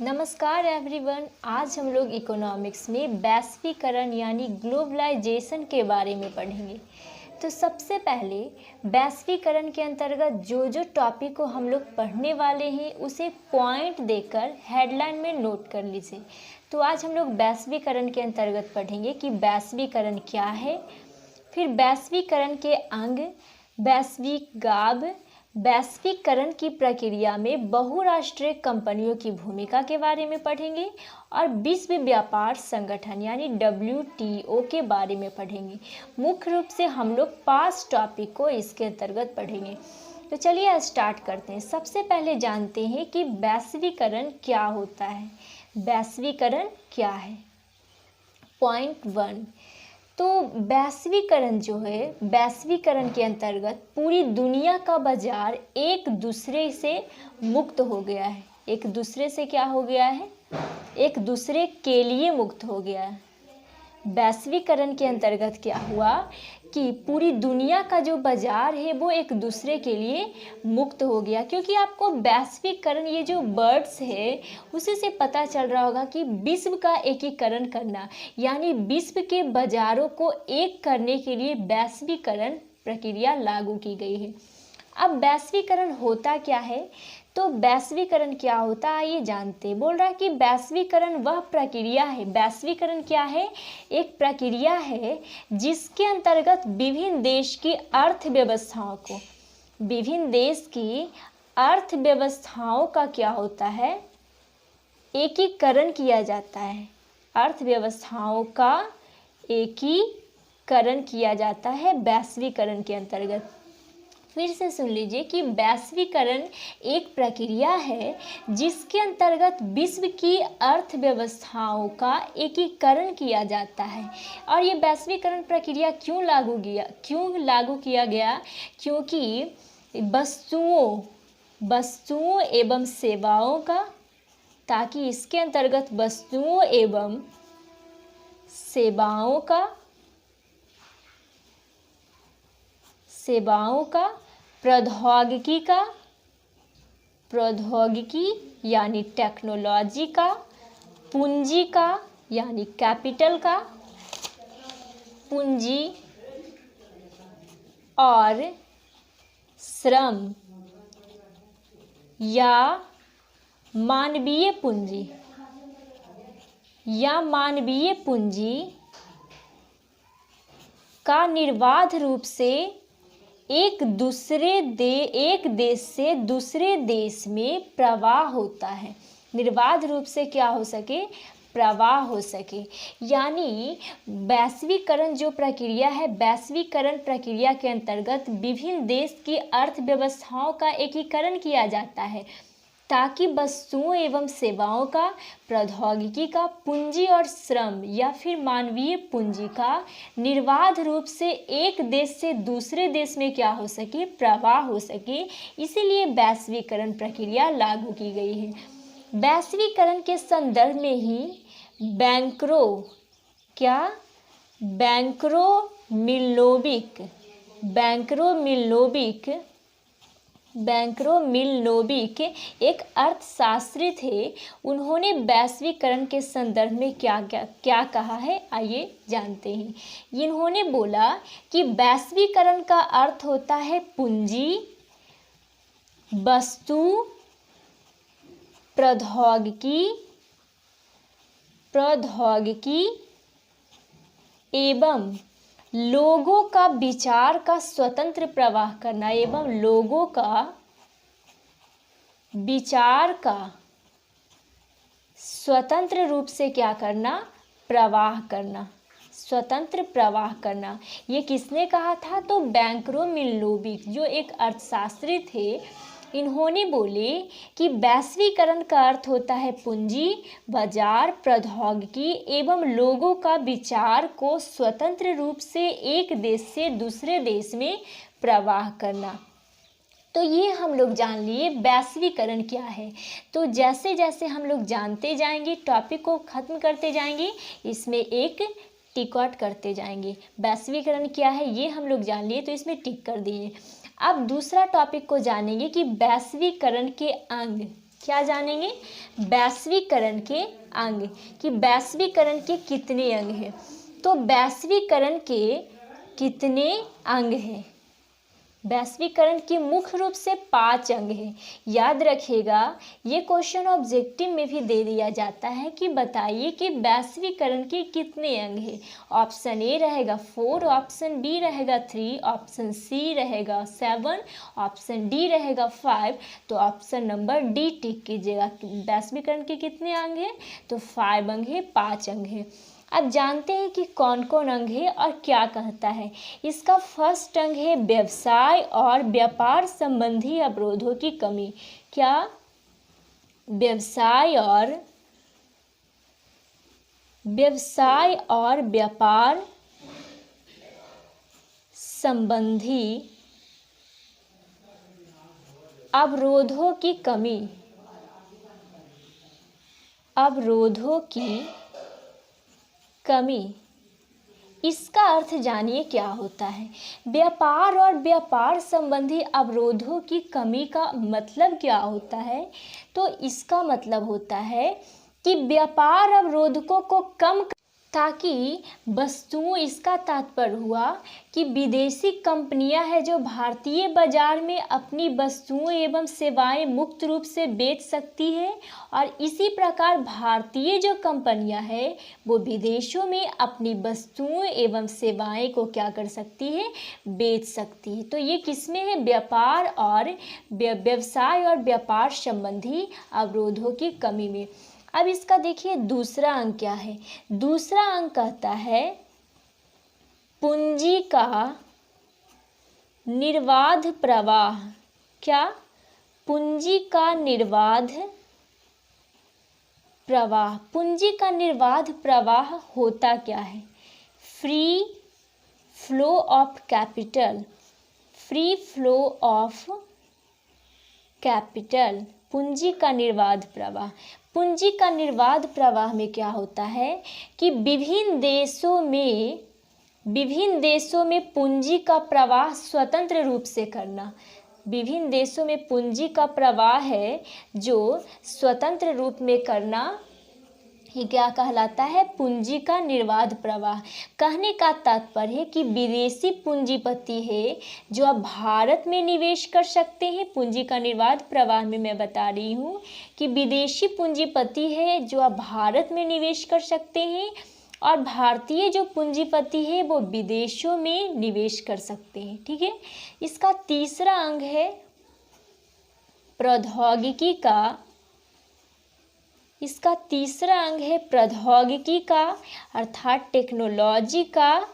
नमस्कार एवरीवन। आज हम लोग इकोनॉमिक्स में वैश्वीकरण यानी ग्लोबलाइजेशन के बारे में पढ़ेंगे। तो सबसे पहले वैश्वीकरण के अंतर्गत जो टॉपिक को हम लोग पढ़ने वाले हैं उसे पॉइंट देकर हेडलाइन में नोट कर लीजिए। तो आज हम लोग वैश्वीकरण के अंतर्गत पढ़ेंगे कि वैश्वीकरण क्या है, फिर वैश्वीकरण के अंग, वैश्विक गाब, वैश्वीकरण की प्रक्रिया में बहुराष्ट्रीय कंपनियों की भूमिका के बारे में पढ़ेंगे और विश्व व्यापार संगठन यानी WTO के बारे में पढ़ेंगे। मुख्य रूप से हम लोग 5 टॉपिक को इसके अंतर्गत पढ़ेंगे। तो चलिए स्टार्ट करते हैं। सबसे पहले जानते हैं कि वैश्वीकरण क्या होता है। वैश्वीकरण क्या है? पॉइंट 1, तो वैश्वीकरण जो है, वैश्वीकरण के अंतर्गत पूरी दुनिया का बाजार एक दूसरे से मुक्त हो गया है। एक दूसरे से क्या हो गया है? एक दूसरे के लिए मुक्त हो गया है। वैश्वीकरण के अंतर्गत क्या हुआ कि पूरी दुनिया का जो बाजार है वो एक दूसरे के लिए मुक्त हो गया। क्योंकि आपको वैश्वीकरण, ये जो वर्ड्स है उसी से पता चल रहा होगा कि विश्व का एकीकरण करना, यानी विश्व के बाजारों को एक करने के लिए वैश्वीकरण प्रक्रिया लागू की गई है। अब वैश्वीकरण होता क्या है? तो वैश्वीकरण क्या होता है ये जानते हैं। बोल रहा है कि वैश्वीकरण वह प्रक्रिया है। वैश्वीकरण क्या है? एक प्रक्रिया है जिसके अंतर्गत विभिन्न देश की अर्थव्यवस्थाओं को, विभिन्न देश की अर्थव्यवस्थाओं का क्या होता है? एकीकरण किया जाता है। अर्थव्यवस्थाओं का एकीकरण किया जाता है वैश्वीकरण के अंतर्गत। फिर से सुन लीजिए कि वैश्वीकरण एक प्रक्रिया है जिसके अंतर्गत विश्व की अर्थव्यवस्थाओं का एकीकरण किया जाता है। और ये वैश्वीकरण प्रक्रिया क्यों लागू किया गया? क्योंकि वस्तुओं एवं सेवाओं का, ताकि इसके अंतर्गत वस्तुओं एवं सेवाओं का प्रौद्योगिकी यानी टेक्नोलॉजी का, पूंजी का यानी कैपिटल का, पूंजी और श्रम या मानवीय पूंजी का निर्बाध रूप से एक देश से दूसरे देश में प्रवाह होता है। निर्बाध रूप से क्या हो सके? प्रवाह हो सके। यानी वैश्वीकरण जो प्रक्रिया है, वैश्वीकरण प्रक्रिया के अंतर्गत विभिन्न देश की अर्थव्यवस्थाओं का एकीकरण किया जाता है ताकि वस्तुओं एवं सेवाओं का, प्रौद्योगिकी का, पूंजी और श्रम या फिर मानवीय पूंजी का निर्बाध रूप से एक देश से दूसरे देश में क्या हो सके? प्रवाह हो सके। इसीलिए वैश्वीकरण प्रक्रिया लागू की गई है। वैश्वीकरण के संदर्भ में ही बैंकरो मिल्नोविक एक अर्थशास्त्री थे। उन्होंने वैश्वीकरण के संदर्भ में क्या कहा है, आइए जानते हैं। इन्होंने बोला कि वैश्वीकरण का अर्थ होता है पूंजी, वस्तु, प्रौद्योगिकी एवं लोगों का विचार का स्वतंत्र प्रवाह करना, एवं लोगों का विचार का स्वतंत्र रूप से क्या करना? प्रवाह करना, स्वतंत्र प्रवाह करना। ये किसने कहा था? तो बैंकरो मिल्नोविक जो एक अर्थशास्त्री थे, इन्होंने बोले कि वैश्वीकरण का अर्थ होता है पूंजी, बाजार, प्रौद्योगिकी एवं लोगों का विचार को स्वतंत्र रूप से एक देश से दूसरे देश में प्रवाह करना। तो ये हम लोग जान लिए वैश्वीकरण क्या है। तो जैसे जैसे हम लोग जानते जाएंगे, टॉपिक को ख़त्म करते जाएंगे, इसमें एक टिक आउट करते जाएंगे। वैश्वीकरण क्या है ये हम लोग जान लिए, तो इसमें टिक कर दिए। अब दूसरा टॉपिक को जानेंगे कि वैश्वीकरण के अंग। क्या जानेंगे? वैश्वीकरण के अंग, कि वैश्वीकरण के कितने अंग हैं। तो वैश्वीकरण के कितने अंग हैं? वैश्वीकरण के मुख्य रूप से 5 अंग हैं। याद रखिएगा, ये क्वेश्चन ऑब्जेक्टिव में भी दे दिया जाता है कि बताइए कि वैश्वीकरण के कितने अंग हैं। ऑप्शन ए रहेगा 4, ऑप्शन बी रहेगा 3, ऑप्शन सी रहेगा 7, ऑप्शन डी रहेगा 5। तो ऑप्शन नंबर डी टिक कीजिएगा। वैश्वीकरण के कितने अंग हैं? तो 5 अंग है, 5 अंग है। अब जानते हैं कि कौन कौन अंग है और क्या कहता है। इसका फर्स्ट अंग है व्यवसाय और व्यापार संबंधी अवरोधों की कमी। क्या? व्यवसाय और व्यापार संबंधी अवरोधों की कमी। अवरोधों की कमी, इसका अर्थ जानिए क्या होता है। व्यापार और व्यापार संबंधी अवरोधों की कमी का मतलब क्या होता है? तो इसका मतलब होता है कि व्यापार अवरोधकों को कम, ताकि वस्तुओं, इसका तात्पर्य हुआ कि विदेशी कंपनियां हैं जो भारतीय बाजार में अपनी वस्तुओं एवं सेवाएं मुक्त रूप से बेच सकती है, और इसी प्रकार भारतीय जो कंपनियां हैं वो विदेशों में अपनी वस्तुओं एवं सेवाएं को क्या कर सकती है? बेच सकती है। तो ये किसमें है? व्यापार और व्यवसाय और व्यापार संबंधी अवरोधों की कमी में। अब इसका देखिए दूसरा अंग क्या है। दूसरा अंग कहता है पूंजी का निर्बाध प्रवाह। क्या? पूंजी का निर्बाध प्रवाह। पूंजी का निर्बाध प्रवाह होता क्या है? Free flow of capital. Free flow of capital, पूंजी का निर्बाध प्रवाह। पूंजी का निर्बाध प्रवाह में क्या होता है कि विभिन्न देशों में पूंजी का प्रवाह स्वतंत्र रूप से करना। विभिन्न देशों में पूंजी का प्रवाह है जो स्वतंत्र रूप में करना, ये क्या कहलाता है? पूंजी का निर्बाध प्रवाह। कहने का तात्पर्य है कि विदेशी पूंजीपति है जो अब भारत में निवेश कर सकते हैं। पूंजी का निर्बाध प्रवाह में मैं बता रही हूँ कि विदेशी पूंजीपति है जो अब भारत में निवेश कर सकते हैं, और भारतीय जो पूंजीपति है वो विदेशों में निवेश कर सकते हैं। ठीक है। इसका तीसरा अंग है प्रौद्योगिकी का। इसका तीसरा अंग है प्रौद्योगिकी का, अर्थात टेक्नोलॉजी का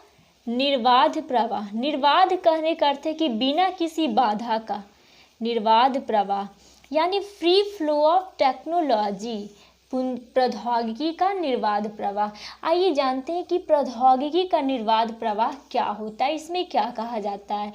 निर्बाध प्रवाह। निर्बाध कहने का अर्थ है कि बिना किसी बाधा का निर्बाध प्रवाह, यानी फ्री फ्लो ऑफ टेक्नोलॉजी। प्रौद्योगिकी का निर्बाध प्रवाह। आइए जानते हैं कि प्रौद्योगिकी का निर्बाध प्रवाह क्या होता है, इसमें क्या कहा जाता है।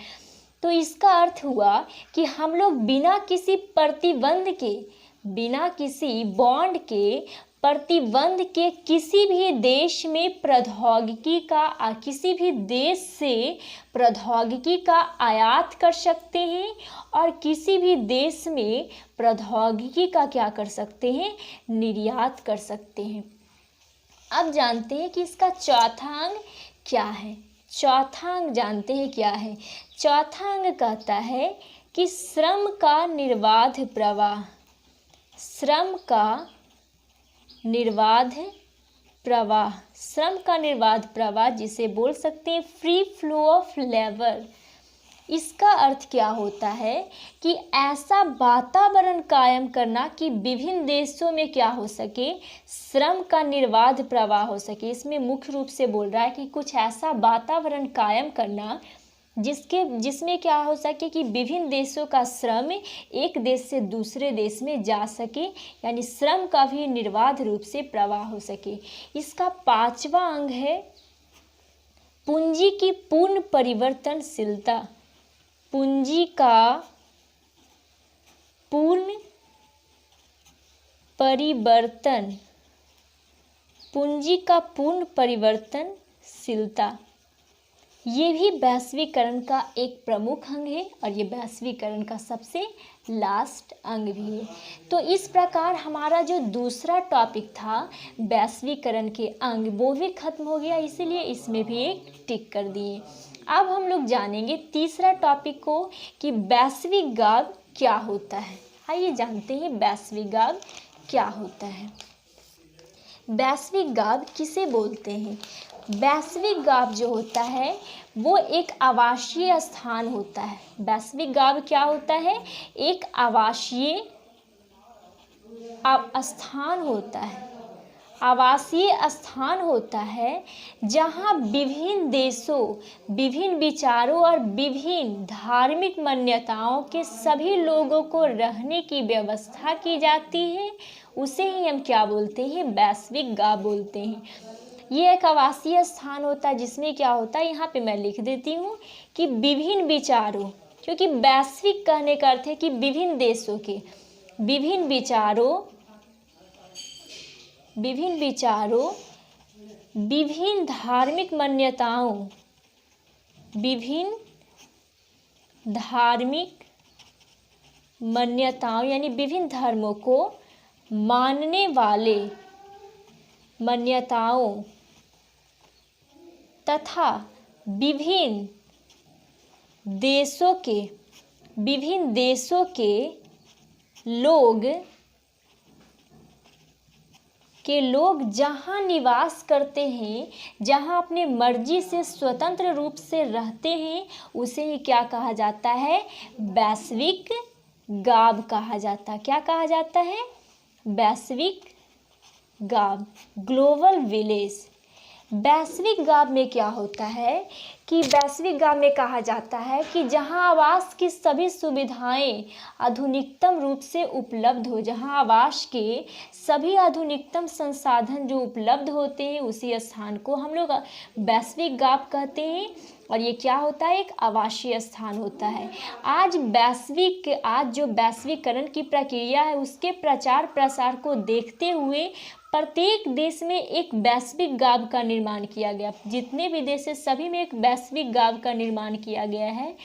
तो इसका अर्थ हुआ कि हम लोग बिना किसी प्रतिबंध के, बिना किसी बॉन्ड के, प्रतिबंध के किसी भी देश में प्रौद्योगिकी का, किसी भी देश से प्रौद्योगिकी का आयात कर सकते हैं, और किसी भी देश में प्रौद्योगिकी का क्या कर सकते हैं? निर्यात कर सकते हैं। अब जानते हैं कि इसका चौथा अंग क्या है। चौथा अंग जानते हैं क्या है। चौथा अंग कहता है कि श्रम का निर्बाध प्रवाह। श्रम का निर्बाध प्रवाह। श्रम का निर्बाध प्रवाह जिसे बोल सकते हैं फ्री फ्लो ऑफ लेबर। इसका अर्थ क्या होता है कि ऐसा वातावरण कायम करना कि विभिन्न देशों में क्या हो सके? श्रम का निर्बाध प्रवाह हो सके। इसमें मुख्य रूप से बोल रहा है कि कुछ ऐसा वातावरण कायम करना जिसमें क्या हो सके कि विभिन्न देशों का श्रम एक देश से दूसरे देश में जा सके, यानी श्रम का भी निर्बाध रूप से प्रवाह हो सके। इसका पांचवा अंग है पूंजी की पूर्ण परिवर्तनशीलता। पूंजी का पूर्ण परिवर्तन। पूंजी का पूर्ण परिवर्तनशीलता। ये भी वैश्वीकरण का एक प्रमुख अंग है और ये वैश्वीकरण का सबसे लास्ट अंग भी है। तो इस प्रकार हमारा जो दूसरा टॉपिक था वैश्वीकरण के अंग वो भी खत्म हो गया, इसीलिए इसमें भी एक टिक कर दिए। अब हम लोग जानेंगे तीसरा टॉपिक को कि वैश्विक गाव क्या होता है। आइए जानते हैं वैश्विक गाव क्या होता है। वैश्विक गाव किसे बोलते हैं? वैश्विक गाव जो होता है वो एक आवासीय स्थान होता है। वैश्विक गाव क्या होता है? एक आवासीय स्थान होता है, आवासीय स्थान होता है जहाँ विभिन्न देशों, विभिन्न विचारों और विभिन्न धार्मिक मान्यताओं के सभी लोगों को रहने की व्यवस्था की जाती है। उसे ही हम क्या बोलते हैं? वैश्विक गाव बोलते हैं। ये एक आवासीय स्थान होता है जिसमें क्या होता है, यहाँ पे मैं लिख देती हूँ कि विभिन्न विचारों, क्योंकि वैश्विक कहने का अर्थ है कि विभिन्न देशों के विभिन्न विचारों, विभिन्न धार्मिक मान्यताओं, विभिन्न धार्मिक मान्यताओं यानी विभिन्न धर्मों को मानने वाले मान्यताओं तथा विभिन्न देशों के लोग जहाँ निवास करते हैं, जहाँ अपने मर्जी से स्वतंत्र रूप से रहते हैं, उसे ही क्या कहा जाता है? वैश्विक गाव कहा जाता है। क्या कहा जाता है? वैश्विक गाव, ग्लोबल विलेज। वैश्विक गाव में क्या होता है कि वैश्विक गाव में कहा जाता है कि जहां आवास की सभी सुविधाएं आधुनिकतम रूप से उपलब्ध हो, जहां आवास के सभी आधुनिकतम संसाधन जो उपलब्ध होते हैं उसी स्थान को हम लोग वैश्विक गाव कहते हैं। और ये क्या होता है? एक आवासीय स्थान होता है। आज जो वैश्वीकरण की प्रक्रिया है उसके प्रचार प्रसार को देखते हुए प्रत्येक देश में एक वैश्विक गाव का निर्माण किया गया। जितने भी देश है सभी में एक वैश्विक गाव का निर्माण किया गया है।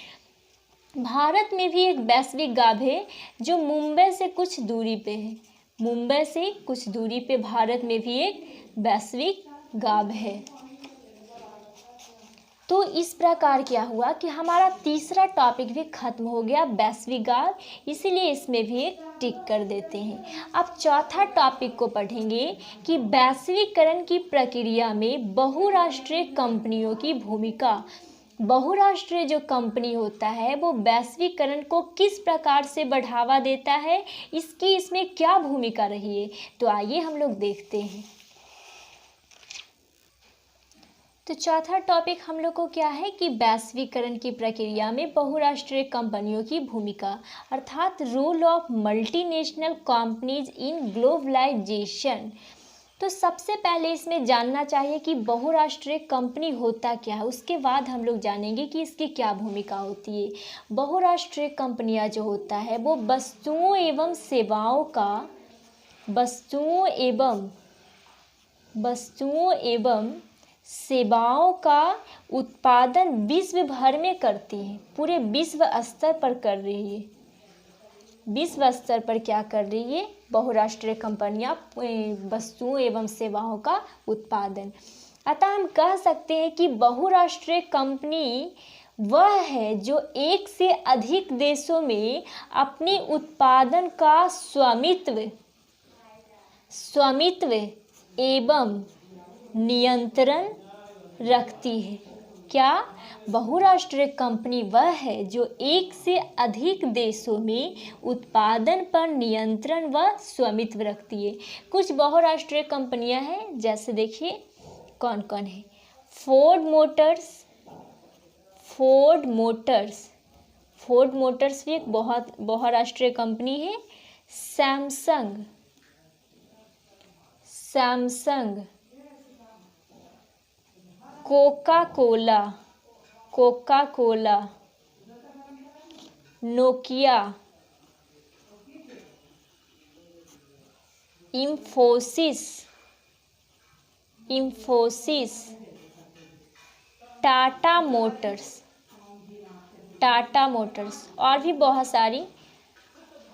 भारत में भी एक वैश्विक गाव है जो मुंबई से कुछ दूरी पे है। मुंबई से कुछ दूरी पे भारत में भी एक वैश्विक गाव है। तो इस प्रकार क्या हुआ कि हमारा तीसरा टॉपिक भी खत्म हो गया, वैश्विक गाव, इसीलिए इसमें भी एक टिक कर देते हैं। अब चौथा टॉपिक को पढ़ेंगे कि वैश्वीकरण की प्रक्रिया में बहुराष्ट्रीय कंपनियों की भूमिका। बहुराष्ट्रीय जो कंपनी होता है वो वैश्वीकरण को किस प्रकार से बढ़ावा देता है, इसमें क्या भूमिका रही है, तो आइए हम लोग देखते हैं। तो चौथा टॉपिक हम लोग को क्या है कि वैश्वीकरण की प्रक्रिया में बहुराष्ट्रीय कंपनियों की भूमिका, अर्थात role of multinational companies in globalisation. तो सबसे पहले इसमें जानना चाहिए कि बहुराष्ट्रीय कंपनी होता क्या है, उसके बाद हम लोग जानेंगे कि इसकी क्या भूमिका होती है। बहुराष्ट्रीय कंपनियां जो होता है वो वस्तुओं एवं सेवाओं का उत्पादन विश्व भर में करती है, पूरे विश्व स्तर पर कर रही है। विश्व स्तर पर क्या कर रही है? बहुराष्ट्रीय कंपनियां वस्तुओं एवं सेवाओं का उत्पादन। अतः हम कह सकते हैं कि बहुराष्ट्रीय कंपनी वह है जो एक से अधिक देशों में अपने उत्पादन का स्वामित्व एवं नियंत्रण रखती है। क्या? बहुराष्ट्रीय कंपनी वह है जो एक से अधिक देशों में उत्पादन पर नियंत्रण व स्वामित्व रखती है। कुछ बहुराष्ट्रीय कंपनियां हैं, जैसे देखिए कौन कौन है। फोर्ड मोटर्स भी एक बहुराष्ट्रीय कंपनी है। Samsung, Coca Cola, Nokia, Infosys, Tata Motors और भी बहुत सारी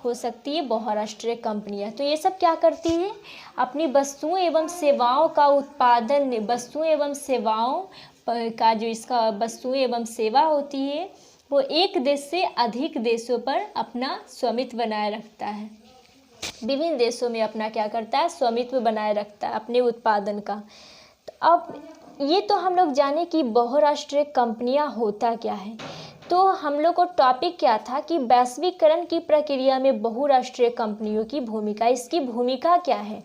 हो सकती है बहुराष्ट्रीय कंपनियां। तो ये सब क्या करती है, अपनी वस्तुओं एवं सेवाओं का उत्पादन, वस्तुओं एवं सेवाओं का जो इसका वस्तुएं एवं सेवा होती है वो एक देश से अधिक देशों पर अपना स्वामित्व बनाए रखता है। विभिन्न देशों में अपना क्या करता है, स्वामित्व बनाए रखता है अपने उत्पादन का। तो अब ये तो हम लोग जाने कि बहुराष्ट्रीय कंपनियां होता क्या है। तो हम लोग को टॉपिक क्या था कि वैश्वीकरण की प्रक्रिया में बहुराष्ट्रीय कंपनियों की भूमिका, इसकी भूमिका क्या है।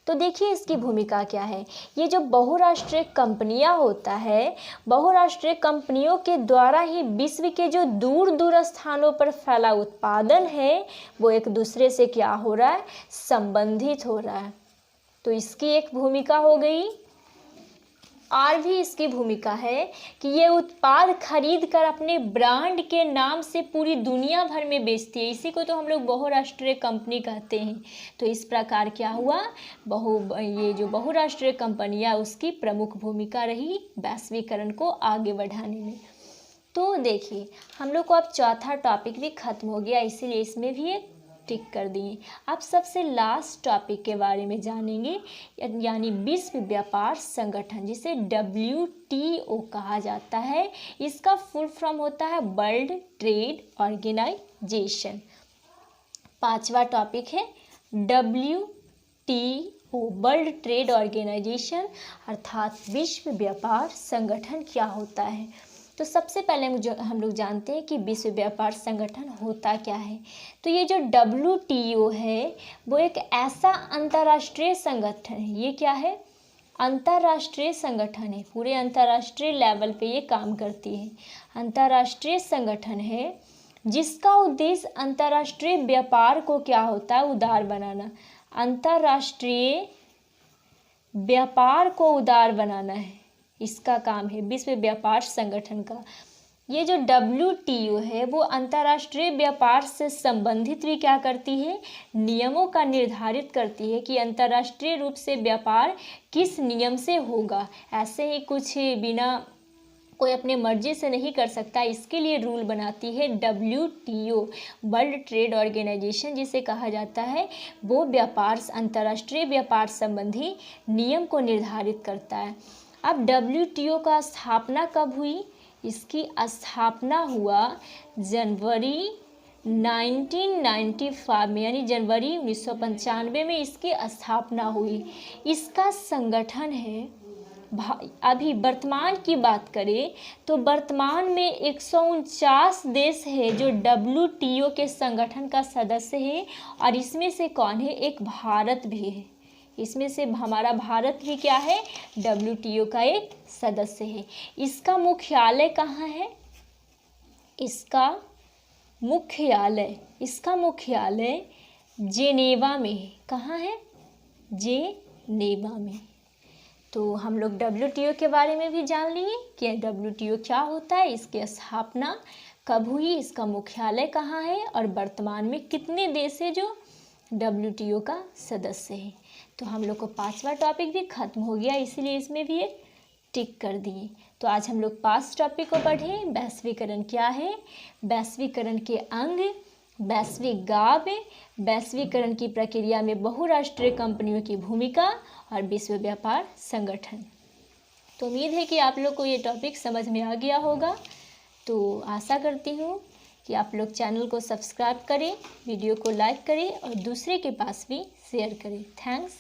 तो देखिए इसकी भूमिका क्या है। ये जो बहुराष्ट्रीय कंपनियां होता है, बहुराष्ट्रीय कंपनियों के द्वारा ही विश्व के जो दूर दूर स्थानों पर फैला उत्पादन है वो एक दूसरे से क्या हो रहा है, संबंधित हो रहा है। तो इसकी एक भूमिका हो गई। और भी इसकी भूमिका है कि ये उत्पाद खरीद कर अपने ब्रांड के नाम से पूरी दुनिया भर में बेचती है। इसी को तो हम लोग बहुराष्ट्रीय कंपनी कहते हैं। तो इस प्रकार क्या हुआ, ये जो बहुराष्ट्रीय कंपनियां उसकी प्रमुख भूमिका रही वैश्वीकरण को आगे बढ़ाने में। तो देखिए हम लोग को अब चौथा टॉपिक भी खत्म हो गया, इसीलिए इसमें भी एक टिक कर दिए। अब सबसे लास्ट टॉपिक के बारे में जानेंगे, यानी विश्व व्यापार संगठन, जिसे WTO कहा जाता है। इसका फुल फॉर्म होता है वर्ल्ड ट्रेड ऑर्गेनाइजेशन। पांचवा टॉपिक है WTO, वर्ल्ड ट्रेड ऑर्गेनाइजेशन, अर्थात विश्व व्यापार संगठन क्या होता है। तो सबसे पहले हम लोग जानते हैं कि विश्व व्यापार संगठन होता क्या है। तो ये जो WTO है वो एक ऐसा अंतर्राष्ट्रीय संगठन है। ये क्या है, अंतर्राष्ट्रीय संगठन है, पूरे अंतर्राष्ट्रीय लेवल पे ये काम करती है। अंतर्राष्ट्रीय संगठन है जिसका उद्देश्य अंतर्राष्ट्रीय व्यापार को क्या होता है, उदार बनाना। अंतर्राष्ट्रीय व्यापार को उदार बनाना है, इसका काम है विश्व व्यापार संगठन का। ये जो WTO है वो अंतर्राष्ट्रीय व्यापार से संबंधित भी क्या करती है, नियमों का निर्धारित करती है कि अंतर्राष्ट्रीय रूप से व्यापार किस नियम से होगा। ऐसे ही कुछ बिना कोई अपने मर्जी से नहीं कर सकता, इसके लिए रूल बनाती है WTO, वर्ल्ड ट्रेड ऑर्गेनाइजेशन जिसे कहा जाता है। वो व्यापार, अंतर्राष्ट्रीय व्यापार संबंधी नियम को निर्धारित करता है। अब WTO का स्थापना कब हुई, इसकी स्थापना हुआ जनवरी 1995 में, यानी जनवरी 1995 में इसकी स्थापना हुई। इसका संगठन है, अभी वर्तमान की बात करें तो वर्तमान में 149 देश है जो WTO के संगठन का सदस्य है। और इसमें से कौन है, एक भारत भी है। इसमें से हमारा भारत भी क्या है, WTO का एक सदस्य है। इसका मुख्यालय कहाँ है, इसका मुख्यालय जेनेवा में है। कहाँ है, जेनेवा में। तो हम लोग WTO के बारे में भी जान लिए कि WTO क्या होता है, इसकी स्थापना कब हुई, इसका मुख्यालय कहाँ है और वर्तमान में कितने देश है जो WTO का सदस्य है। तो हम लोग को पांचवा टॉपिक भी खत्म हो गया, इसीलिए इसमें भी एक टिक कर दिए। तो आज हम लोग 5 टॉपिक को पढ़े। वैश्वीकरण क्या है, वैश्वीकरण के अंग, वैश्विक गाँव, वैश्वीकरण की प्रक्रिया में बहुराष्ट्रीय कंपनियों की भूमिका और विश्व व्यापार संगठन। तो उम्मीद है कि आप लोग को ये टॉपिक समझ में आ गया होगा। तो आशा करती हूँ कि आप लोग चैनल को सब्सक्राइब करें, वीडियो को लाइक करें और दूसरे के पास भी शेयर करें। थैंक्स।